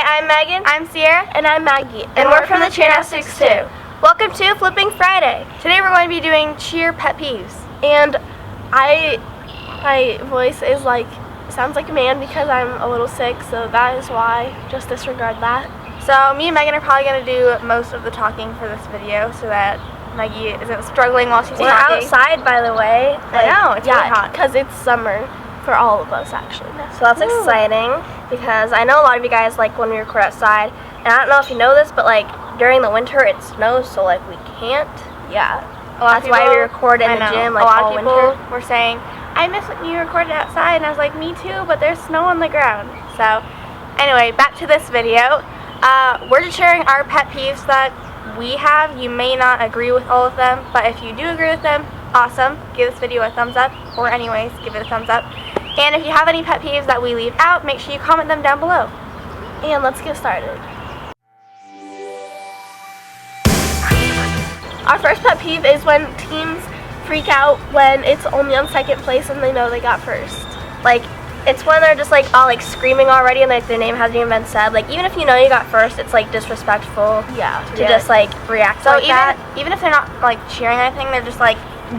Hi, I'm Megan. I'm Ciera. And I'm Maggie. And we're from the Gymnastics too. Welcome to Flipping Friday. Today we're going to be doing cheer pet peeves. And my voice is sounds like a man because I'm a little sick, so that is why. Just disregard that. So me and Megan are probably going to do most of the talking for this video so that Maggie isn't struggling while she's talking. We're outside, by the way. I know, it's really hot. Because it's summer for all of us, actually. So that's exciting because I know a lot of you guys like when we record outside. And I don't know if you know this, but during the winter it snows, so we can't. Yeah. That's why we record in the gym a lot all of people winter. were saying, I miss when you recorded outside, and I was like, me too, but there's snow on the ground. So anyway, back to this video. We're just sharing our pet peeves that we have. You may not agree with all of them, but if you do agree with them, awesome. Give this video a thumbs up, or anyways, give it a thumbs up. And if you have any pet peeves that we leave out, make sure you comment them down below. And let's get started. Our first pet peeve is when teams freak out when it's only on second place and they know they got first. It's when they're just all screaming already and their name hasn't even been said. Even if you know you got first, it's disrespectful. Yeah. To just react so like that. Even if they're not cheering or anything, they're just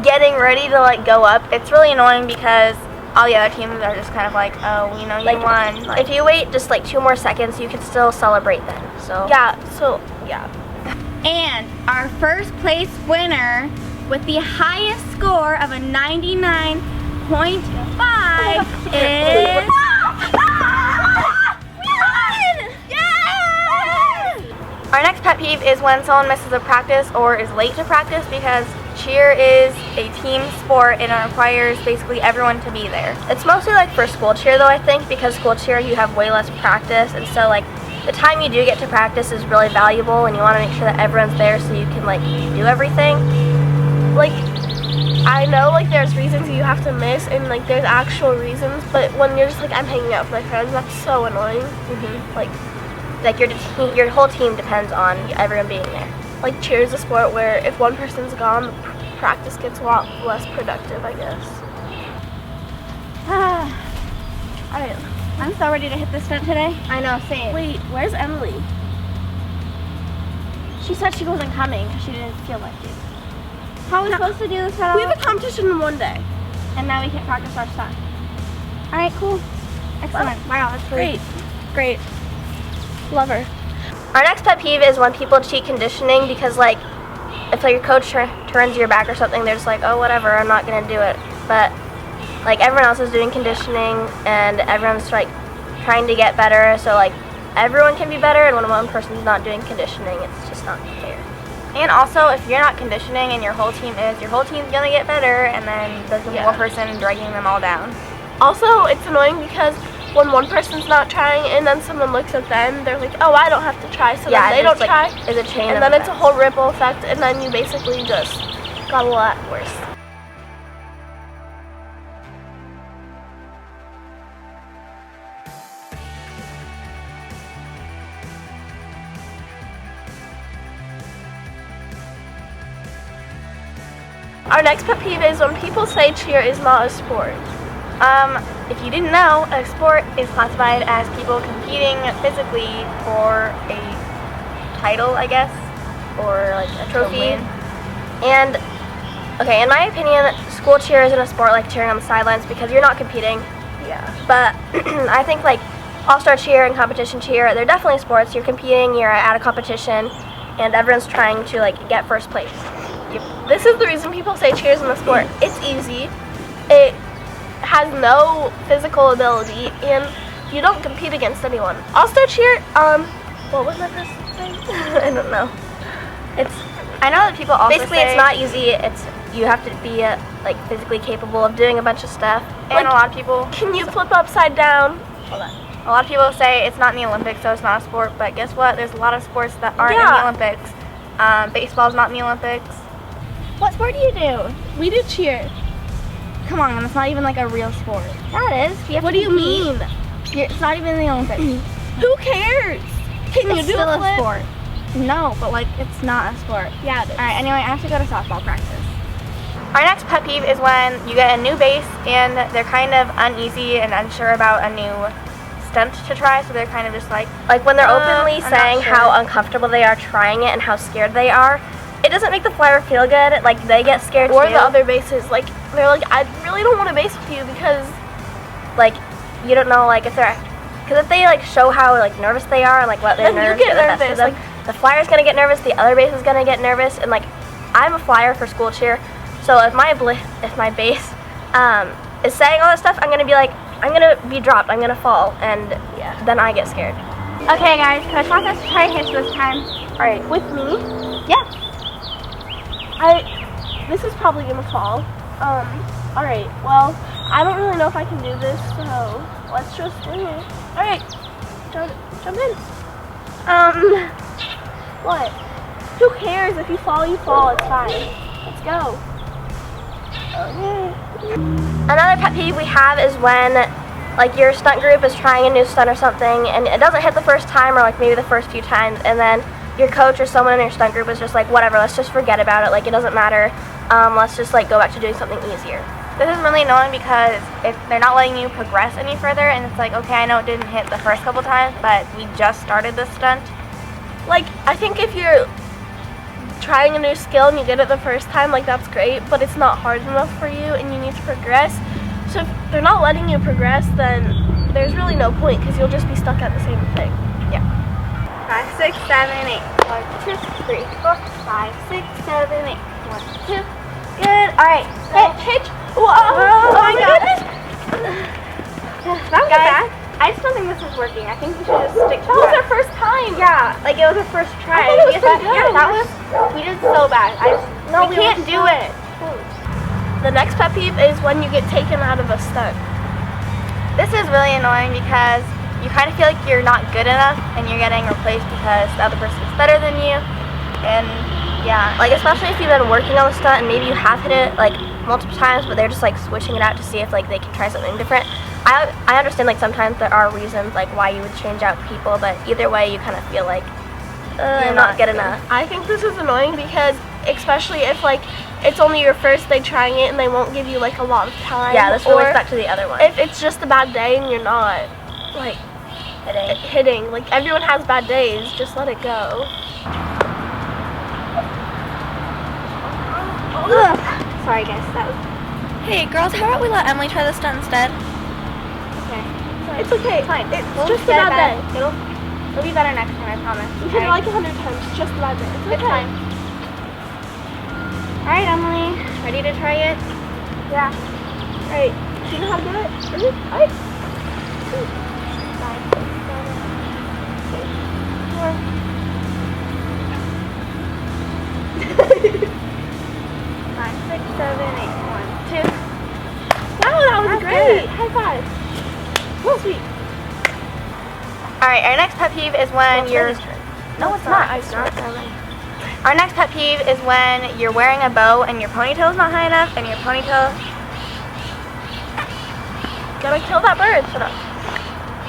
getting ready to go up. It's really annoying because all the other teams are just kind of oh, you know, you won. If you wait just 2 more seconds, you can still celebrate then. So yeah. And our first place winner with the highest score of a 99.5 is... Our next pet peeve is when someone misses a practice or is late to practice, because cheer is a team sport and it requires basically everyone to be there. It's mostly for school cheer though, I think, because school cheer you have way less practice, and so the time you do get to practice is really valuable, and you want to make sure that everyone's there so you can do everything. I know there's reasons you have to miss and there's actual reasons, but when you're just I'm hanging out with my friends, that's so annoying. Your whole team depends on everyone being there. Cheer is a sport where if one person's gone, practice gets a lot less productive, I guess. I'm so ready to hit this stunt today. I know, same. Wait, where's Emily? She said she wasn't coming because she didn't feel like it. How are we supposed to do this at all? We have a competition in one day. And now we can't practice our stunt. Alright, cool. Excellent. Wow, that's great. Great. Love her. Our next pet peeve is when people cheat conditioning because, if your coach turns your back or something, they're just oh, whatever, I'm not going to do it. But, everyone else is doing conditioning, and everyone's, trying to get better, so, everyone can be better, and when one person's not doing conditioning, it's just not fair. And also, if you're not conditioning and your whole team's going to get better, and then there's one person dragging them all down. Also, it's annoying because when one person's not trying and then someone looks at them, they're oh, I don't have to try, so then they don't try. It's a chain and then it's a whole ripple effect, and then you basically just got a lot worse. Our next pet peeve is when people say cheer is not a sport. If you didn't know, a sport is classified as people competing physically for a title, I guess, or a trophy. And, okay, in my opinion, school cheer isn't a sport like cheering on the sidelines because you're not competing. Yeah. But I think all-star cheer and competition cheer, they're definitely sports. You're competing, you're at a competition, and everyone's trying to get first place. Yep. This is the reason people say cheer isn't a sport. It's easy. It has no physical ability, and you don't compete against anyone. All-star cheer, what was my first thing? I don't know. I know that people also basically say, it's not easy. You have to be physically capable of doing a bunch of stuff. And a lot of people, can you flip upside down? Hold on. A lot of people say it's not in the Olympics, so it's not a sport. But guess what? There's a lot of sports that aren't in the Olympics. Baseball's not in the Olympics. What sport do you do? We do cheer. Come on, it's not even a real sport. Yeah, it is. What do you mean? It's not even in the Olympics. Who cares? Can you do still a flip? sport? No, but it's not a sport. Yeah, it is. Alright, anyway, I have to go to softball practice. Our next pet peeve is when you get a new base and they're kind of uneasy and unsure about a new stunt to try, so they're kind of just like when they're openly I'm not saying sure. how uncomfortable they are trying it and how scared they are, it doesn't make the flyer feel good. Like, they get scared Or too. the other bases, like, they're like, I really don't want to base with you because, like, you don't know, like, if they're, because if they, like, show how, like, nervous they are and, like, let their Then you nerves get get the best of nervous, them, like- the flyer's gonna get nervous, the other base is gonna get nervous, and, like, I'm a flyer for school cheer, so if my base is saying all this stuff, I'm gonna be like, I'm gonna be dropped, I'm gonna fall, and then I get scared. Okay, guys, Coach wants us to try hitch this time. all right, with me, Yeah. this is probably gonna fall. All right, well, I don't really know if I can do this, so let's just wing it. All right, jump in. What? Who cares? If you fall, you fall. It's fine. Let's go. Okay. Another pet peeve we have is when, like, your stunt group is trying a new stunt or something, and it doesn't hit the first time, or, like, maybe the first few times, and then your coach or someone in your stunt group is just like, whatever, let's just forget about it, like, it doesn't matter, let's just, like, go back to doing something easier. This is really annoying because if they're not letting you progress any further, and it's like, okay, I know it didn't hit the first couple times, but we just started this stunt. Like, I think if you're trying a new skill and you get it the first time, like, that's great, but it's not hard enough for you and you need to progress. So if they're not letting you progress, then there's really no point because you'll just be stuck at the same thing. Yeah. 5, 6, 7, 8. 1, 2, 3, 4, 5, 6, 7, 8. 1, 2. Good. All right. Hitch. Whoa. Oh my goodness. That was Guys, bad. I still think this is working. I think we should just stick to That was it. our first time. Yeah, like it was our first try. I thought it was We pretty thought- yeah, good. that was. We did so bad. We can't do it. The next pet peeve is when you get taken out of a stunt. This is really annoying because you kind of feel like you're not good enough and you're getting replaced because the other person is better than you. And Yeah, like, especially if you've been working on the stunt and maybe you have hit it, like, multiple times, but they're just, like, switching it out to see if, like, they can try something different. I understand, like, sometimes there are reasons, like, why you would change out people, but either way, you kind of feel like you're not good enough. I think this is annoying because, especially if, like, it's only your first day trying it and they won't give you, like, a lot of time. Yeah, this or relates back to the other one. if it's just a bad day and you're not, like, hitting. Like, everyone has bad days. Just let it go. ugh. Sorry, guys. That was Hey, girls, how about we let Emily try the stunt instead? okay. It's okay. It's fine. It's We'll just a get bad day. It'll be better next time. I promise. You hit it Alright? like 100 times. It's just a bad day. It's It's okay. fine. All right, Emily. Ready to try it? Yeah. Alright. Do you know how to do it? Ready? Alright. 5, 6, 7, 8, 4. 5, 6, 7, 8. 1, 2. Wow, that was That's great. good. High five. Oh, sweet. All right. Our next pet peeve is when you're. No, it's not. I start. Our next pet peeve is when you're wearing a bow and your ponytail is not high enough, and your ponytail. Gotta kill that bird. Shut up.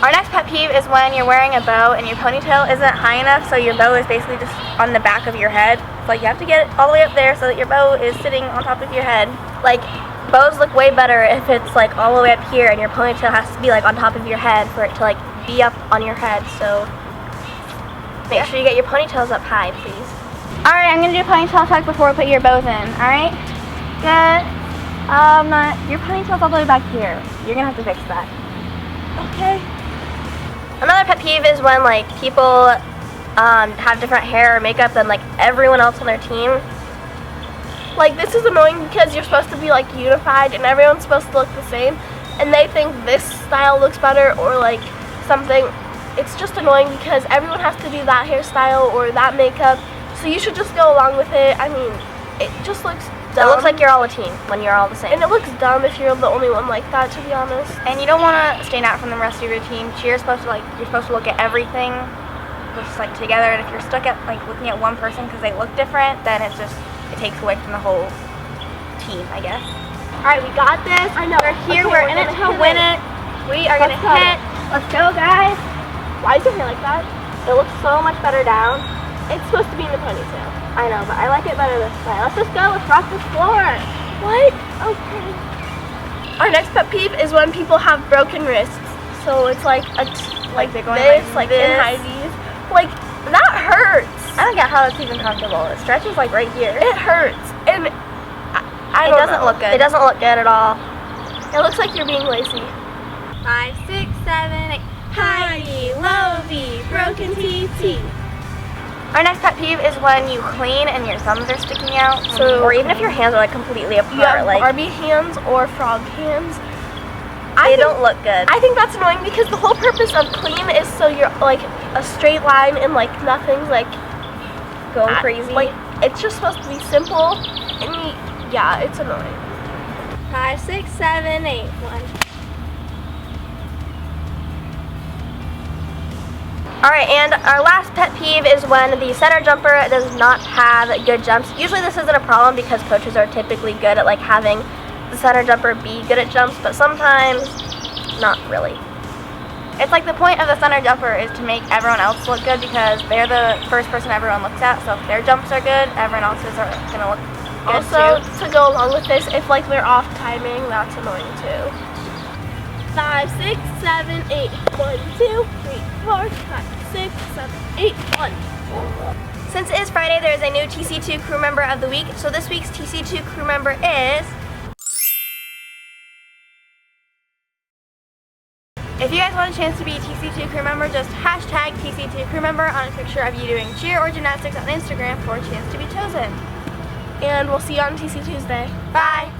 Our next pet peeve is when you're wearing a bow and your ponytail isn't high enough, so your bow is basically just on the back of your head. It's like you have to get it all the way up there so that your bow is sitting on top of your head. Like, bows look way better if it's, like, all the way up here and your ponytail has to be, like, on top of your head for it to, like, be up on your head. So make sure you get your ponytails up high, please. All right, I'm gonna do a ponytail tuck before we put your bows in. All right. Good. Your ponytail's all the way back here. You're gonna have to fix that. Okay. Another pet peeve is when, like, people have different hair or makeup than, like, everyone else on their team. Like, this is annoying because you're supposed to be, like, unified and everyone's supposed to look the same. And they think this style looks better or, like, something. It's just annoying because everyone has to do that hairstyle or that makeup. So you should just go along with it. I mean, it just looks dumb. It looks like you're all a team when you're all the same. And it looks dumb if you're the only one like that, to be honest. And you don't want to stand out from the rest of your team. Cheer's supposed to, like, you're supposed to look at everything just, like, together. And if you're stuck at, like, looking at one person because they look different, then it takes away from the whole team, I guess. All right, we got this. I know. We're here. Okay, we're we're in it gonna to hit win it. it. We are Let's gonna go. hit. Let's go, guys. Why is your hair like that? It looks so much better down. It's supposed to be in the ponytail. I know, but I like it better this way. Let's just go. Let's rock this floor. What? Okay. Our next pet peeve is when people have broken wrists. so it's like like they're going this, like like in this. high knees. Like that hurts. I don't get how it's even comfortable. It stretches like right here. It hurts, and I It don't doesn't know. look good. It doesn't look good at all. It looks like you're being lazy. 5, 6, 7, 8. High knee, low V, broken TT. Our next pet peeve is when you clean and your thumbs are sticking out. So- Or even if your hands are like completely apart, You have like Barbie hands or frog hands. they don't look good. I think that's annoying because the whole purpose of clean is so you're like a straight line and like nothing's like Going crazy. Like it's just supposed to be simple, and yeah, it's annoying. 5, 6, 7, 8. 1. Alright, and our last pet peeve is when the center jumper does not have good jumps. Usually this isn't a problem because coaches are typically good at like having the center jumper be good at jumps, but sometimes not really. It's like the point of the center jumper is to make everyone else look good because they're the first person everyone looks at. So if their jumps are good, everyone else's are going to look good Also, too. to go along with this, if like they're off timing, that's annoying too. 5, 6, 7, 8. 1, 2, 3, 4, 5, 6, 7, 8. 1. Since it is Friday, there is a new TC2 crew member of the week. So this week's TC2 crew member is... If you guys want a chance to be a TC2 crew member, just hashtag TC2 crew member on a picture of you doing cheer or gymnastics on Instagram for a chance to be chosen. And we'll see you on TC Tuesday. Bye!